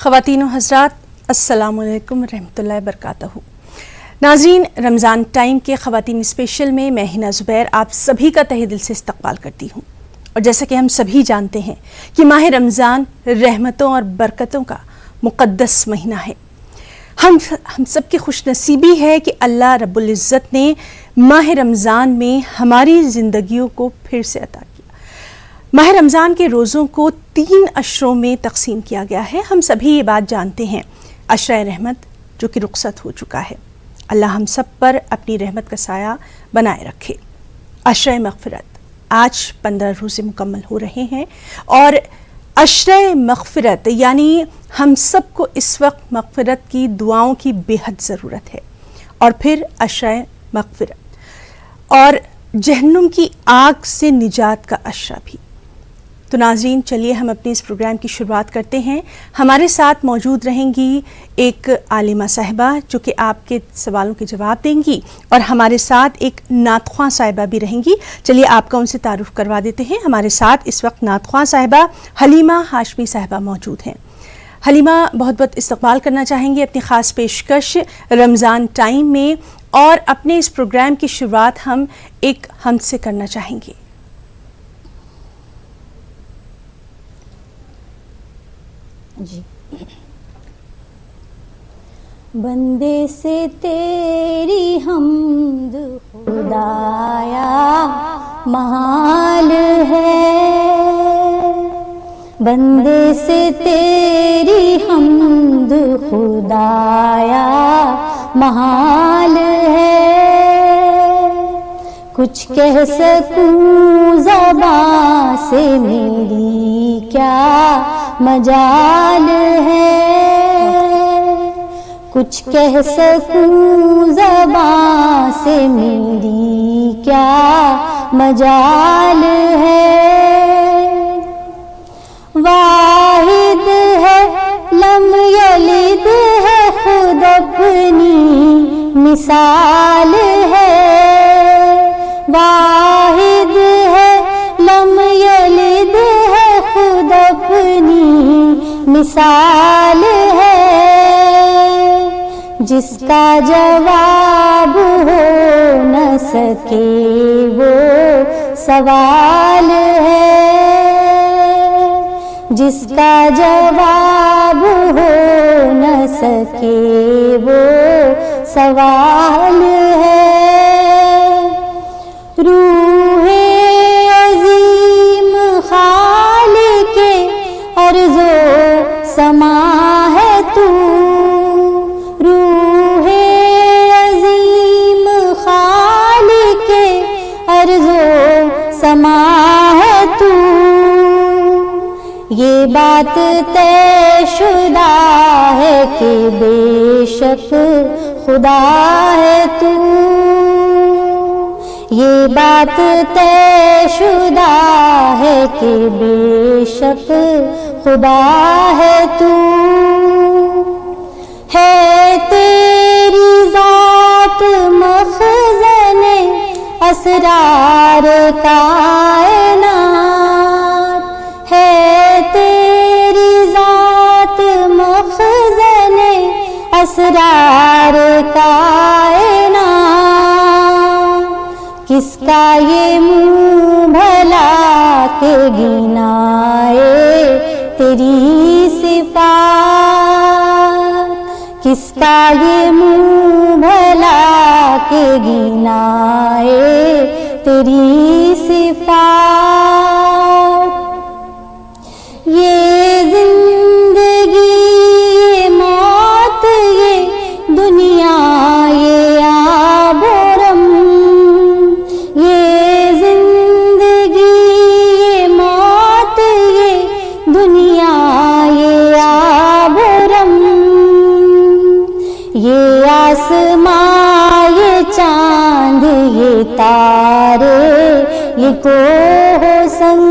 خواتین و حضرات، السلام علیکم ورحمۃ اللہ وبرکاتہ۔ ناظرین، رمضان ٹائم کے خواتین اسپیشل میں میں ہنا زبیر آپ سبھی کا تہہ دل سے استقبال کرتی ہوں۔ اور جیسا کہ ہم سبھی جانتے ہیں کہ ماہ رمضان رحمتوں اور برکتوں کا مقدس مہینہ ہے۔ ہم سب کی خوش نصیبی ہے کہ اللہ رب العزت نے ماہ رمضان میں ہماری زندگیوں کو پھر سے عطا کیا۔ ماہ رمضان کے روزوں کو 3 عشروں میں تقسیم کیا گیا ہے۔ ہم سبھی یہ بات جانتے ہیں، عشرہ رحمت جو کہ رخصت ہو چکا ہے، اللہ ہم سب پر اپنی رحمت کا سایہ بنائے رکھے۔ عشرہ مغفرت، آج 15 روزے مکمل ہو رہے ہیں اور عشرہ مغفرت یعنی ہم سب کو اس وقت مغفرت کی دعاؤں کی بے حد ضرورت ہے۔ اور پھر عشرہ مغفرت اور جہنم کی آگ سے نجات کا عشرہ بھی۔ تو ناظرین، چلیے ہم اپنے اس پروگرام کی شروعات کرتے ہیں۔ ہمارے ساتھ موجود رہیں گی ایک عالمہ صاحبہ جو کہ آپ کے سوالوں کے جواب دیں گی، اور ہمارے ساتھ ایک نعت خواں صاحبہ بھی رہیں گی۔ چلیے آپ کا ان سے تعارف کروا دیتے ہیں۔ ہمارے ساتھ اس وقت نعت خواں صاحبہ حلیمہ ہاشمی صاحبہ موجود ہیں۔ حلیمہ، بہت بہت استقبال کرنا چاہیں گے اپنی خاص پیشکش رمضان ٹائم میں، اور اپنے اس پروگرام کی شروعات ہم ایک حمد سے کرنا چاہیں گے۔ جی، بندے سے تیری حمد خدایا محال ہے، بندے سے تیری حمد خدایا محال ہے، کچھ کہہ سکوں زبان سے میری کیا مجال ہے، کچھ کہہ سکوں زبان سے میری کیا مجال ہے، واحد ہے لم یلد ہے خود اپنی مثال ہے، واحد ہے لم یلد ہے خود اپنی مثال ہے، جس کا جواب ہو نہ سکے وہ سوال ہے، جس کا جواب ہو نہ سکے وہ سوال ہے، روح عظیم خالق ارض و سما ہے تو، روح عظیم خالق ارض و سما ہے تو، یہ بات طے شدہ ہے کہ بے شک خدا ہے تو، یہ بات طے شدہ ہے کہ بے شک خدا ہے تو، ہے تیری ذات مخزن اسرار کائنات، ہے تیری ذات مخزن اسرار کائنات، کس کا یہ منہ بھلا کہ گنائے تیری صفات، کس کا یہ منہ بھلا کہ گنائے تیری صفات، یہ زندگی یہ موت یہ دنیا یہ آب و رم، یہ زندگی یہ موت یہ دنیا یہ آب و رم، یہ آسماں یہ چاند یہ تارے یہ کوہ سنگ،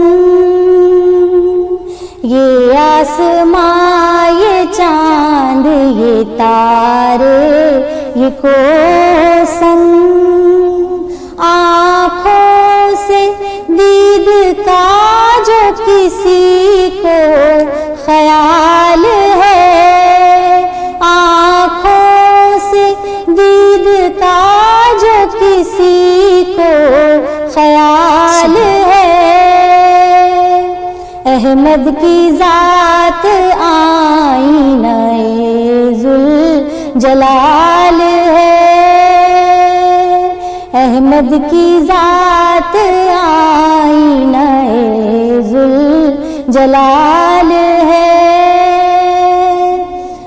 یہ آسماں یہ چاند یہ تارے یہ کوہ سنگ، آنکھوں سے دید کا جو کسی کو خیال ہے، احمد کی ذات آئینہ ذوالجلال ہے، احمد کی ذات آئینہ ذوالجلال ہے،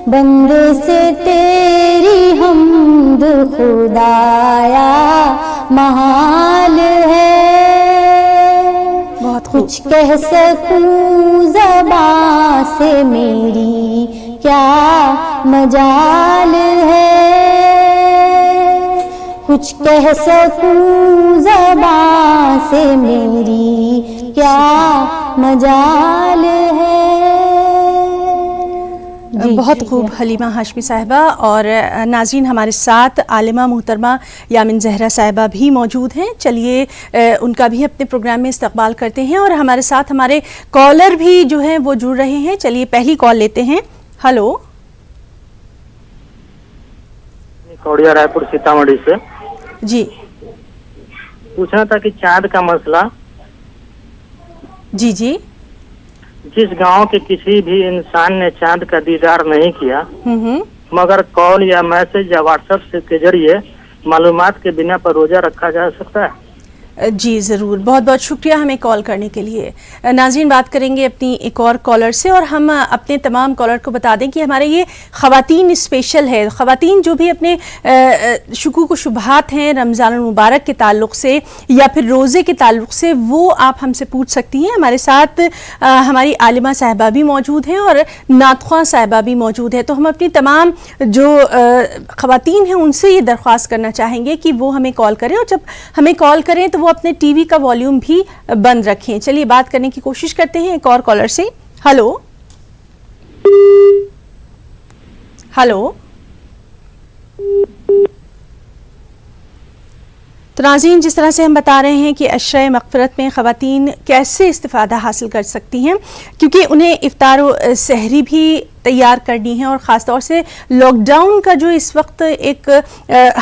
بندے سے تیری حمد خدایا محال ہے، کچھ کہہ سکوں زبان سے میری کیا مجال ہے، کچھ کہہ سکوں زبان سے میری کیا مجال ہے۔ بہت خوب حلیمہ ہاشمی صاحبہ۔ اور ناظرین، ہمارے ساتھ عالمہ محترمہ یامن زہرا صاحبہ بھی موجود ہیں، چلیے ان کا بھی اپنے پروگرام میں استقبال کرتے ہیں، اور ہمارے ساتھ ہمارے کالر بھی جو ہیں وہ جڑ رہے ہیں۔ چلیے پہلی کال لیتے ہیں۔ ہلو، کوڑیا رائے پور سیتامڑھی سے جی پوچھنا تھا کہ چاند کا مسئلہ، جی جی جس گاؤں کے کسی بھی انسان نے چاند کا دیدار نہیں کیا مگر کال یا میسج یا واٹس ایپ کے ذریعے معلومات کے بنا پر روزہ رکھا جا سکتا ہے؟ جی ضرور، بہت بہت شکریہ ہمیں کال کرنے کے لیے۔ ناظرین، بات کریں گے اپنی ایک اور کالر سے، اور ہم اپنے تمام کالر کو بتا دیں کہ ہمارے یہ خواتین اسپیشل ہے۔ خواتین جو بھی اپنے شکوک و شبہات ہیں رمضان المبارک کے تعلق سے یا پھر روزے کے تعلق سے، وہ آپ ہم سے پوچھ سکتی ہیں۔ ہمارے ساتھ ہماری عالمہ صاحبہ بھی موجود ہیں اور نعت خواں صاحبہ بھی موجود ہے، تو ہم اپنی تمام جو خواتین ہیں ان سے یہ درخواست کرنا چاہیں گے کہ وہ ہمیں کال کریں، اور جب ہمیں کال کریں تو وہ اپنے ٹی وی کا والیوم بھی بند رکھیں۔ چلیے بات کرنے کی کوشش کرتے ہیں ایک اور کالر سے۔ ہلو ہلو، تو ناظرین، جس طرح سے ہم بتا رہے ہیں کہ عشرہ مغفرت میں خواتین کیسے استفادہ حاصل کر سکتی ہیں، کیونکہ انہیں افطار و سحری بھی تیار کرنی ہے، اور خاص طور سے لاک ڈاؤن کا جو اس وقت ایک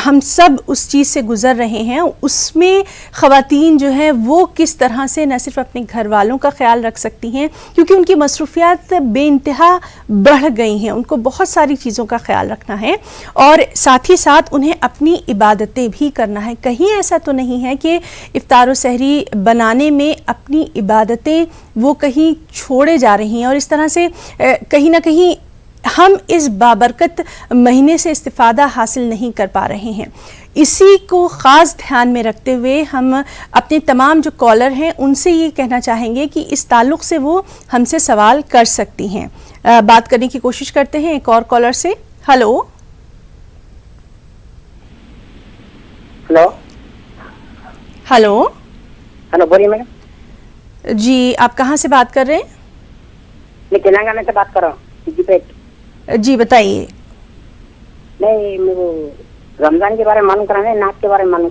ہم سب اس چیز سے گزر رہے ہیں، اس میں خواتین جو ہے وہ کس طرح سے نہ صرف اپنے گھر والوں کا خیال رکھ سکتی ہیں، کیونکہ ان کی مصروفیات بے انتہا بڑھ گئی ہیں، ان کو بہت ساری چیزوں کا خیال رکھنا ہے، اور ساتھ ہی ساتھ انہیں اپنی عبادتیں بھی کرنا ہے۔ کہیں ایسا تو نہیں ہے کہ افطار و سحری بنانے میں اپنی عبادتیں وہ کہیں چھوڑے جا رہی ہیں، اور اس طرح سے کہیں نہ کہیں ہم اس بابرکت مہینے سے استفادہ حاصل نہیں کر پا رہے ہیں۔ اسی کو خاص دھیان میں رکھتے ہوئے ہم اپنے تمام جو کالر ہیں ان سے یہ کہنا چاہیں گے کہ اس تعلق سے وہ ہم سے سوال کر سکتی ہیں۔ بات کرنے کی کوشش کرتے ہیں ایک اور کالر سے۔ ہلو ہلو ہلو ہلو بولیے میڈم۔ جی، آپ کہاں سے بات کر رہے ہیں؟ میں تلنگانہ سے بات کر رہا ہوں۔ جی بتائیے۔ نہیں، وہ رمضان کے بارے میں معلوم کرانا ہے، نعت کے بارے میں معلوم۔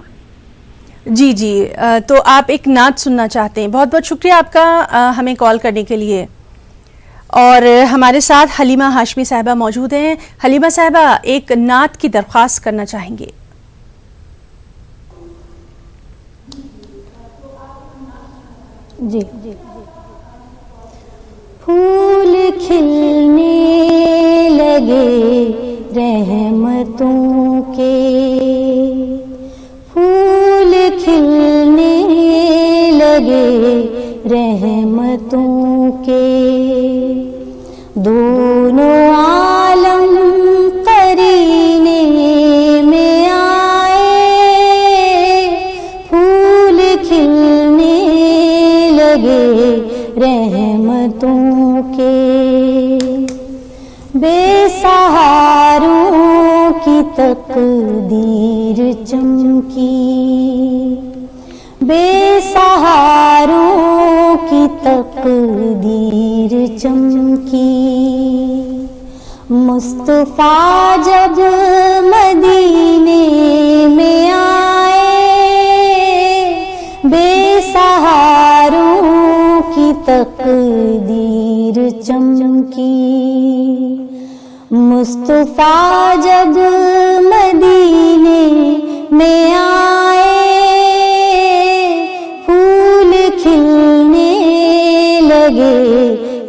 جی جی، تو آپ ایک نعت سننا چاہتے ہیں۔ بہت بہت شکریہ آپ کا ہمیں کال کرنے کے لیے۔ اور ہمارے ساتھ حلیمہ ہاشمی صاحبہ موجود ہیں۔ حلیمہ صاحبہ ایک نعت کی درخواست کرنا چاہیں گے۔ جی، پھول کھلنے لگے رحمتوں کے، پھول کھلنے لگے رحمتوں کے، دونوں عالم قرینے میں آئے، پھول کھلنے لگے رحمتوں کے، بے سہاروں کی تقدیر چمکی، بے سہاروں کی تقدیر چمکی، مصطفیٰ جب مدینے میں آئے، بے سہاروں کی تقدیر چمکی، مصطفیٰ جب مدینے میں آئے، پھول کھلنے لگے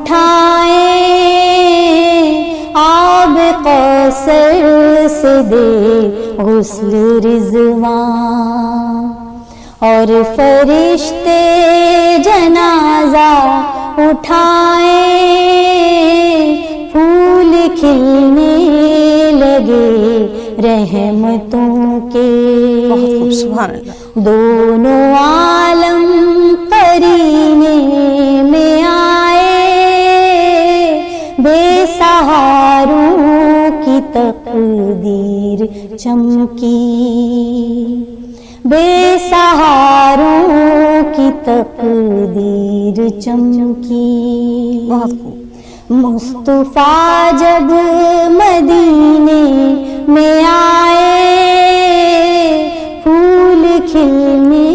اٹھائیں آب کوثر سے دے غسل رضوان اور فرشتے جنازہ اٹھائیں پھول کھلنے لگے رحمتوں کے بہت خوب، سبحان اللہ۔ دونوں عالم قرینے میں آئے بے سہاروں کی تقدیر چمکی بے سہاروں کی تقدیر چمکی بہت خوب۔ مصطفیٰ جب مدینے میں آئے پھول کھلنے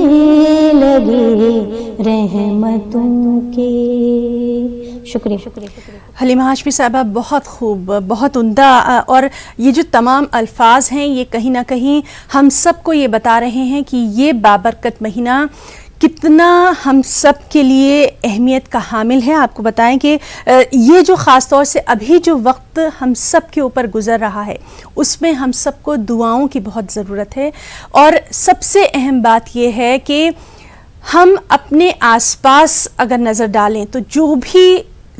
لگے رحمتوں کے۔ شکریہ۔ حلیمہ ہاشمی صاحبہ، بہت خوب، بہت عمدہ، اور یہ جو تمام الفاظ ہیں یہ کہیں نہ کہیں ہم سب کو یہ بتا رہے ہیں کہ یہ بابرکت مہینہ کتنا ہم سب کے لیے اہمیت کا حامل ہے۔ آپ کو بتائیں کہ یہ جو خاص طور سے ابھی جو وقت ہم سب کے اوپر گزر رہا ہے اس میں ہم سب کو دعاؤں کی بہت ضرورت ہے، اور سب سے اہم بات یہ ہے کہ ہم اپنے آس پاس اگر نظر ڈالیں تو جو بھی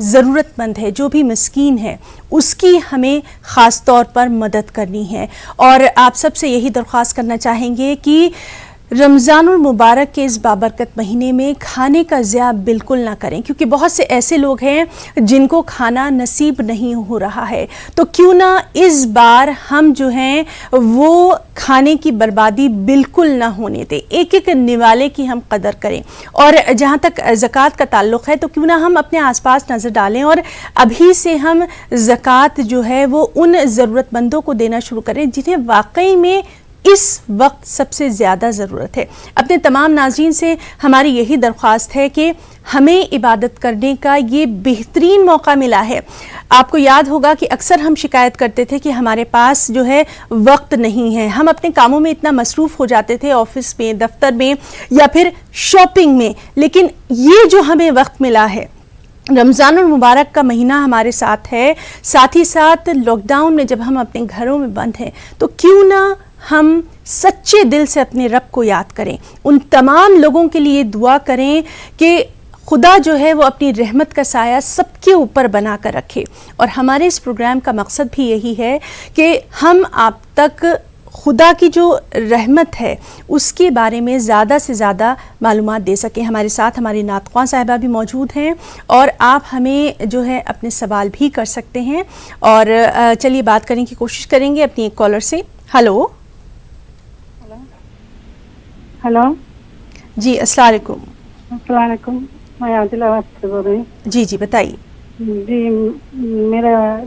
ضرورت مند ہے، جو بھی مسکین ہے، اس کی ہمیں خاص طور پر مدد کرنی ہے۔ اور آپ سب سے یہی درخواست کرنا چاہیں گے کہ رمضان المبارک کے اس بابرکت مہینے میں کھانے کا ضیاع بالکل نہ کریں، کیونکہ بہت سے ایسے لوگ ہیں جن کو کھانا نصیب نہیں ہو رہا ہے۔ تو کیوں نہ اس بار ہم جو ہیں وہ کھانے کی بربادی بالکل نہ ہونے دیں، ایک ایک نوالے کی ہم قدر کریں۔ اور جہاں تک زکوٰۃ کا تعلق ہے تو کیوں نہ ہم اپنے آس پاس نظر ڈالیں اور ابھی سے ہم زکوٰۃ جو ہے وہ ان ضرورت مندوں کو دینا شروع کریں جنہیں واقعی میں اس وقت سب سے زیادہ ضرورت ہے۔ اپنے تمام ناظرین سے ہماری یہی درخواست ہے کہ ہمیں عبادت کرنے کا یہ بہترین موقع ملا ہے۔ آپ کو یاد ہوگا کہ اکثر ہم شکایت کرتے تھے کہ ہمارے پاس جو ہے وقت نہیں ہے، ہم اپنے کاموں میں اتنا مصروف ہو جاتے تھے، آفس میں، دفتر میں یا پھر شاپنگ میں، لیکن یہ جو ہمیں وقت ملا ہے، رمضان المبارک کا مہینہ ہمارے ساتھ ہے، ساتھ ہی ساتھ لاک ڈاؤن میں جب ہم اپنے گھروں میں بند ہیں تو کیوں نہ ہم سچے دل سے اپنے رب کو یاد کریں، ان تمام لوگوں کے لیے دعا کریں کہ خدا جو ہے وہ اپنی رحمت کا سایہ سب کے اوپر بنا کر رکھے۔ اور ہمارے اس پروگرام کا مقصد بھی یہی ہے کہ ہم آپ تک خدا کی جو رحمت ہے اس کے بارے میں زیادہ سے زیادہ معلومات دے سکیں۔ ہمارے ساتھ ہماری نعت خواں صاحبہ بھی موجود ہیں اور آپ ہمیں جو ہے اپنے سوال بھی کر سکتے ہیں، اور چلیے بات کرنے کی کوشش کریں گے اپنی ایک کالر سے۔ ہلو ہلو جی، السلام علیکم۔ السلام علیکم، میں عادل آباد سے بول رہی ہوں۔ جی بتائیے۔ جی،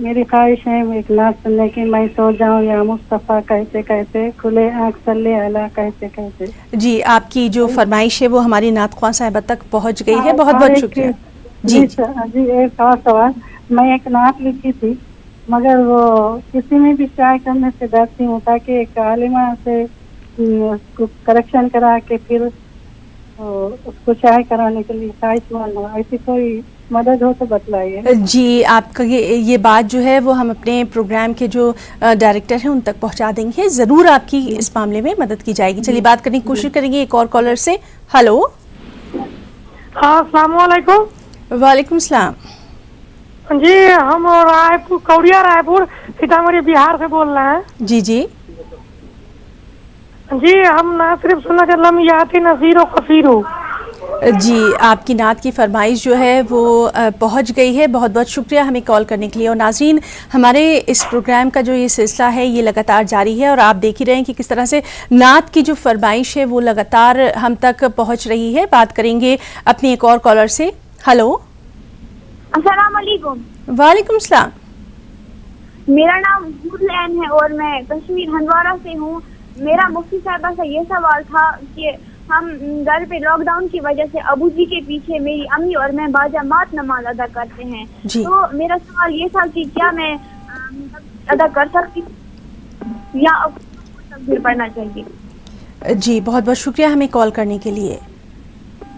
میری خواہش ہے ایک نعت سننے کی، میں سو جاؤں یا مصطفیٰ کہتے کہتے، کھلے آنکھ صلی علی کہتے کہتے۔ جی، آپ کی جو فرمائش ہے وہ ہماری نعت خواں صاحبہ تک پہنچ گئی ہے، بہت بہت شکریہ۔ جی، ایک اور سوال، میں ایک نعت لکھی تھی مگر وہ کسی میں بھی شائع کرنے سے ڈرتی ہوں تاکہ ایک عالمہ سے کریکشن کرا کے پھر اس کو شائع کرانے کے لیے خواہش مند ہوں، ایسی کوئی مدد ہو تو بتلائیے۔ جی، آپ کا یہ بات جو ہے وہ ہم اپنے پروگرام کے جو ڈائریکٹر ہیں ان تک پہنچا دیں گے، ضرور آپ کی اس معاملے میں مدد کی جائے گی۔ چلیے بات کرنے کی کوشش کریں گے ایک اور کالر سے۔ ہلو، ہاں السلام علیکم۔ وعلیکم السلام۔ جی، ہم کوریا رائے پور سیتامڑھی بہار سے بول رہے ہیں۔ جی جی، ہم نہ صرف سننا چل رہا یاتی نذیر و کفیر ہو۔ جی، آپ کی نعت کی فرمائش جو ہے وہ پہنچ گئی ہے، بہت بہت شکریہ ہمیں کال کرنے کے لیے۔ اور ناظرین، ہمارے اس پروگرام کا جو یہ سلسلہ ہے یہ لگاتار جاری ہے اور آپ دیکھ ہی رہے ہیں کہ کس طرح سے نعت کی جو فرمائش ہے وہ لگاتار ہم تک پہنچ رہی ہے۔ بات کریں گے اپنی ایک اور کالر سے۔ ہلو، السلام علیکم۔ وعلیکم السلام۔ میرا نام حورلین ہے اور میں کشمیر ہندوارہ سے ہوں۔ میرا مفتی صاحبہ سے یہ سوال تھا کہ ہم گھر پہ لاک ڈاؤن کی وجہ سے ابو جی کے پیچھے میری امی اور میں باجماعت نماز ادا کرتے ہیں، تو میرا سوال یہ تھا کہ کیا میں ادا کر سکتی یا پھر پڑھنا چاہیے؟ جی، بہت بہت شکریہ ہمیں کال کرنے کے لیے۔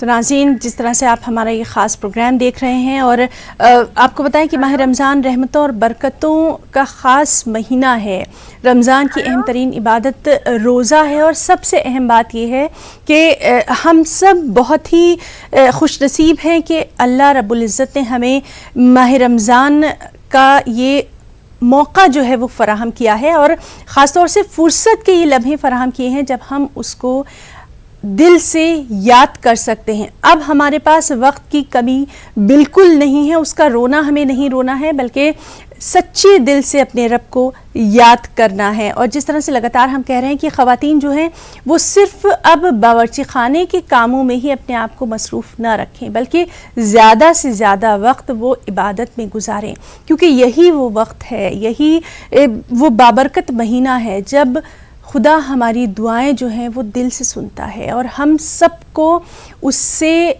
تو ناظرین، جس طرح سے آپ ہمارا یہ خاص پروگرام دیکھ رہے ہیں اور آپ کو بتائیں کہ ماہ رمضان رحمتوں اور برکتوں کا خاص مہینہ ہے. رمضان کی اہم ترین عبادت روزہ ہے اور سب سے اہم بات یہ ہے کہ ہم سب بہت ہی خوش نصیب ہیں کہ اللہ رب العزت نے ہمیں ماہ رمضان کا یہ موقع جو ہے وہ فراہم کیا ہے اور خاص طور سے فرصت کے یہ لمحے فراہم کیے ہیں جب ہم اس کو دل سے یاد کر سکتے ہیں. اب ہمارے پاس وقت کی کمی بالکل نہیں ہے، اس کا رونا ہمیں نہیں رونا ہے بلکہ سچے دل سے اپنے رب کو یاد کرنا ہے. اور جس طرح سے لگاتار ہم کہہ رہے ہیں کہ خواتین جو ہیں وہ صرف اب باورچی خانے کے کاموں میں ہی اپنے آپ کو مصروف نہ رکھیں بلکہ زیادہ سے زیادہ وقت وہ عبادت میں گزاریں، کیونکہ یہی وہ وقت ہے، یہی وہ بابرکت مہینہ ہے جب خدا ہماری دعائیں جو ہیں وہ دل سے سنتا ہے اور ہم سب کو اس سے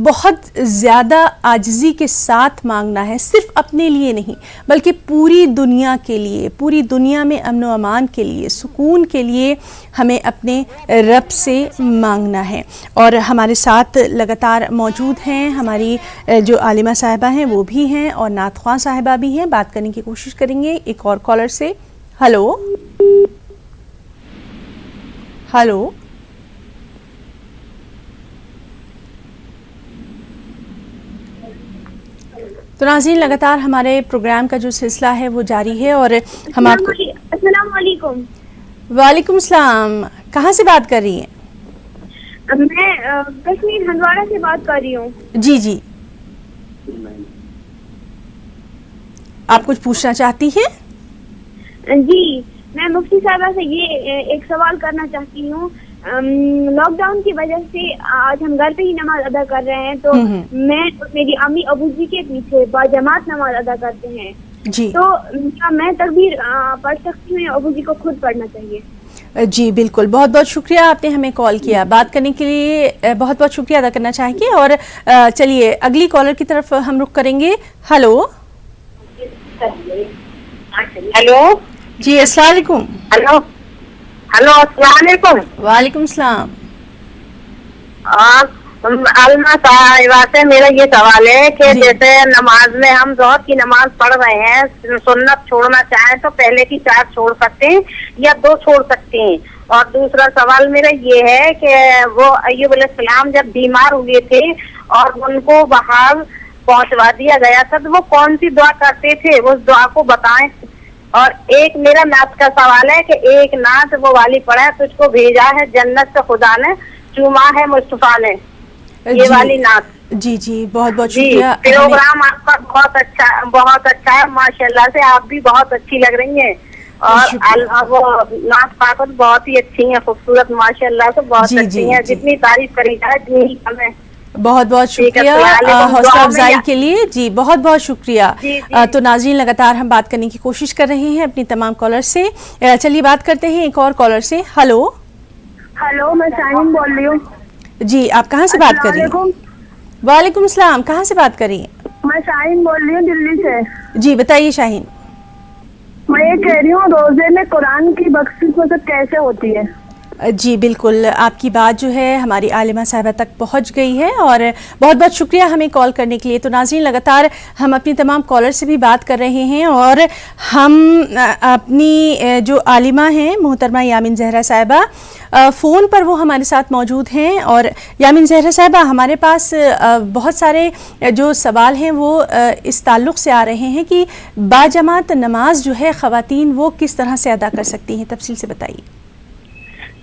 بہت زیادہ عاجزی کے ساتھ مانگنا ہے، صرف اپنے لیے نہیں بلکہ پوری دنیا کے لیے، پوری دنیا میں امن و امان کے لیے، سکون کے لیے ہمیں اپنے رب سے مانگنا ہے. اور ہمارے ساتھ لگاتار موجود ہیں ہماری جو عالمہ صاحبہ ہیں وہ بھی ہیں اور نعت خواں صاحبہ بھی ہیں. بات کرنے کی کوشش کریں گے ایک اور کالر سے. ہلو ہلو تو ناظرین، لگاتار ہمارے پروگرام کا جو سلسلہ ہے وہ جاری ہے اور ہم آپ کو السلام علیکم. وعلیکم السلام. کہاں سے بات کر رہی ہیں؟ میں کشمیر ہندوارہ سے بات کر رہی ہوں. جی جی، آپ کچھ پوچھنا چاہتی ہیں؟ جی، میں مفتی صاحبہ سے یہ ایک سوال کرنا چاہتی ہوں. لاک ڈاؤن کی وجہ سے آج ہم گھر پہ ہی نماز ادا کر رہے ہیں تو میں میری امی ابو جی کے پیچھے باجماعت نماز ادا کرتے ہیں جی، تو کیا میں تکبیر پڑھ سکتی ہوں یا ابو جی کو خود پڑھنا چاہیے؟ جی بالکل. بہت بہت شکریہ آپ نے ہمیں کال کیا. بات کرنے کے لیے بہت بہت شکریہ ادا کرنا چاہیں گے. اور چلیے اگلی کالر کی طرف ہم رخ کریں گے. ہلو ہیلو جی، السلام علیکم. ہلو ہلو السلام علیکم. وعلیکم السلام. علمہ صاحبہ سے میرا یہ سوال ہے کہ جیسے نماز میں ہم ظہر کی نماز پڑھ رہے ہیں، سنت چھوڑنا چاہیں تو پہلے کی 4 چھوڑ سکتے ہیں یا 2 چھوڑ سکتے ہیں؟ اور دوسرا سوال میرا یہ ہے کہ وہ ایوب علیہ السلام جب بیمار ہوئے تھے اور ان کو باہر پہنچوا دیا گیا تھا تو وہ کون سی دعا کرتے تھے، اس دعا کو بتائیں. اور ایک میرا نعت کا سوال ہے کہ ایک نعت وہ والی پڑھا ہے، تجھ کو بھیجا ہے جنت سے خدا نے، چوما ہے مصطفیٰ نے، یہ والی نعت. جی جی، بہت بہت شکریہ. پروگرام آپ کا بہت اچھا ہے، ماشاء اللہ سے آپ بھی بہت اچھی لگ رہی ہیں اور وہ نعت پاک بہت ہی اچھی ہیں، خوبصورت ماشاء اللہ سے بہت اچھی ہیں. جتنی تعریف کری جائے اتنی ہی کم ہے. بہت بہت شکریہ حوصلہ افزائی کے لیے. جی بہت بہت شکریہ. تو ناظرین، لگاتار ہم بات کرنے کی کوشش کر رہے ہیں اپنی تمام کالر سے. چلیے بات کرتے ہیں ایک اور کالر سے. ہلو ہلو، میں شاہین بول رہی ہوں. جی، آپ کہاں سے بات کر رہی ہیں؟ وعلیکم السلام. کہاں سے بات کر رہی ہیں؟ میں شاہین بول رہی ہوں دلی سے. جی بتائیے شاہین. میں یہ کہہ رہی ہوں روزے میں قرآن کی بخشش مطلب کیسے ہوتی ہے؟ جی بالکل، آپ کی بات جو ہے ہماری عالمہ صاحبہ تک پہنچ گئی ہے اور بہت بہت شکریہ ہمیں کال کرنے کے لیے. تو ناظرین، لگاتار ہم اپنی تمام کالر سے بھی بات کر رہے ہیں اور ہم اپنی جو عالمہ ہیں محترمہ یامین زہرا صاحبہ، فون پر وہ ہمارے ساتھ موجود ہیں. اور یامین زہرا صاحبہ، ہمارے پاس بہت سارے جو سوال ہیں وہ اس تعلق سے آ رہے ہیں کہ باجماعت نماز جو ہے خواتین وہ کس طرح سے ادا کر سکتی ہیں، تفصیل سے بتائیے.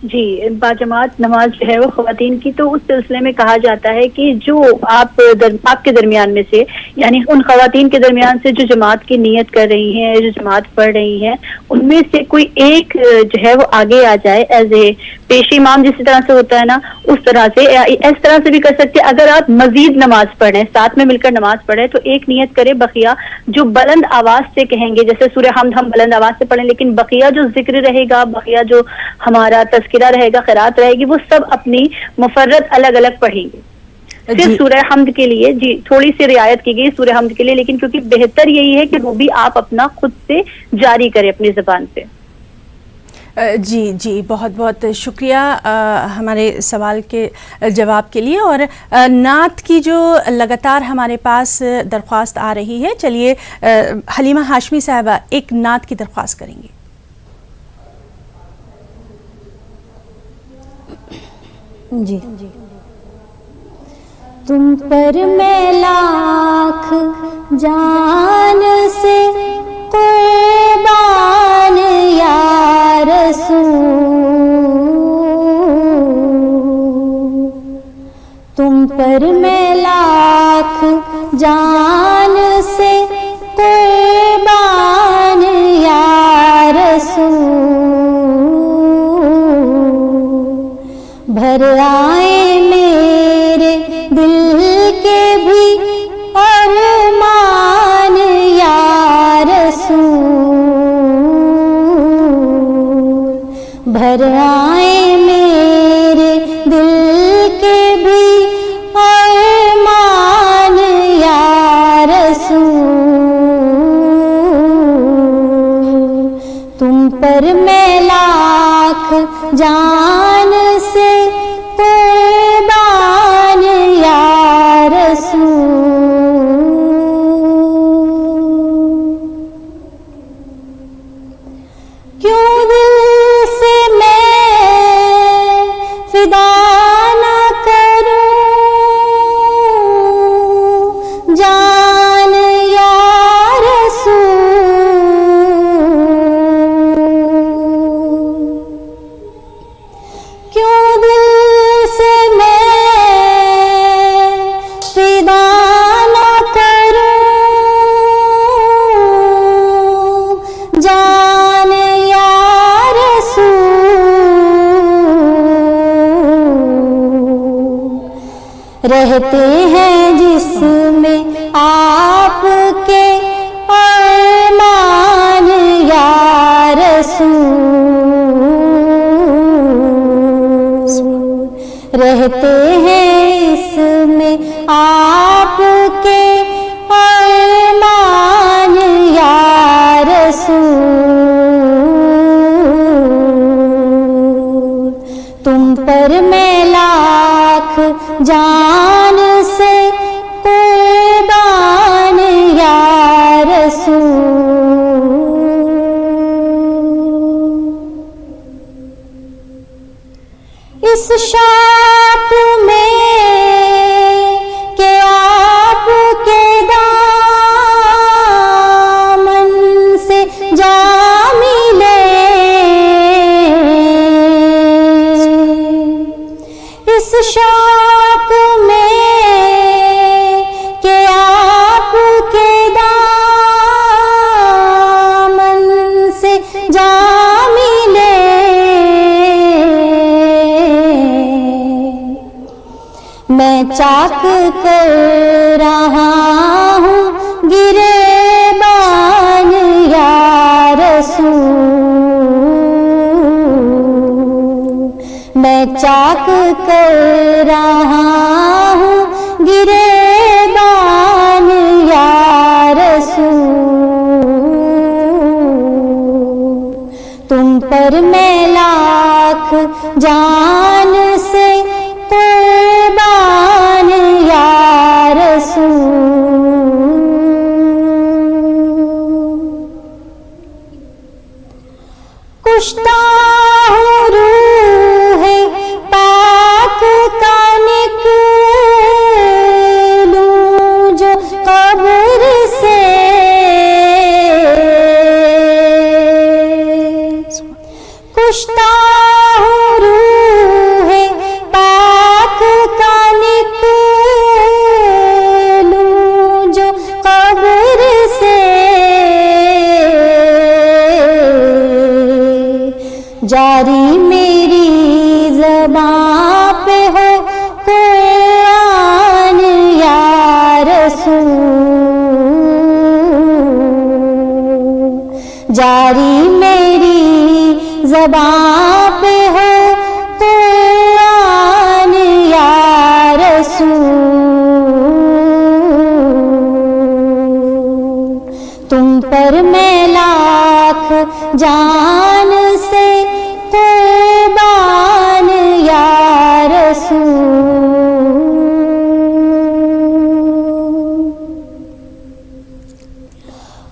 جی، باجماعت نماز جو ہے وہ خواتین کی، تو اس سلسلے میں کہا جاتا ہے کہ جو آپ کے درمیان میں سے، یعنی ان خواتین کے درمیان سے جو جماعت کی نیت کر رہی ہیں، جو جماعت پڑھ رہی ہیں، ان میں سے کوئی ایک جو ہے وہ آگے آ جائے ایز اے پیش امام، جس طرح سے ہوتا ہے نا، اس طرح سے اس طرح سے بھی کر سکتے. اگر آپ مزید نماز پڑھیں، ساتھ میں مل کر نماز پڑھیں، تو ایک نیت کرے بقیہ جو بلند آواز سے کہیں گے، جیسے سورہ حمد ہم بلند آواز سے پڑھیں، لیکن بقیہ جو ذکر رہے گا، بقیہ جو ہمارا تذکرہ رہے گا، قرات رہے گی، وہ سب اپنی مفرد الگ الگ پڑھیں گے. صرف سورہ حمد کے لیے جی تھوڑی سی رعایت کی گئی سورہ حمد کے لیے، لیکن کیونکہ بہتر یہی ہے کہ وہ بھی آپ اپنا خود سے جاری کریں اپنی زبان سے. جی جی، بہت بہت شکریہ ہمارے سوال کے جواب کے لیے. اور نعت کی جو لگاتار ہمارے پاس درخواست آ رہی ہے، چلیے حلیمہ ہاشمی صاحبہ ایک نعت کی درخواست کریں گے. جی. تم پر میں لاکھ جان سے قربان یا رسول، تم پر میں لاکھ جان سے قربان یا رسول، بھر آئے میرے دل کے بھی ارمان یا رسول، بھر آئے میرے دل کے بھی ارمان یا رسول، تم پر میں لاکھ جان سے قربان یا رسول. کیوں دل سے میں فدا نہ کروں جان یا رسول، کیوں دل سے میں فدا نہ کروں جان یا رسول، رہتے ہیں جس میں آپ کے ارمان یا رسول، رہتے ہیں اس میں آپ کے ارمان یا رسول، تم پر میں لاکھ جان سے قربان یا رسول. اس شوق میں کہ آپ کے دامن سے جا ملے، اس شوق میں کہ آپ کے دامن سے جا ملے، میں چاک کر رہا ہوں گریبان یا رسول، میں چاک کر رہا ہوں گریبان یا رسول، تم پر میں لاکھ جان سے قربان یا رسول. کشتا ہوں روح پاک کا نکلوں جو قبر سے، کشتا ہوں روح پاک کا نکلوں جو قبر سے، جاری میری زبان پہ ہو قرآن یا رسول، جاری میری زبان پہ ہو قرآن یا رسول، تم پر میں لاکھ جان سے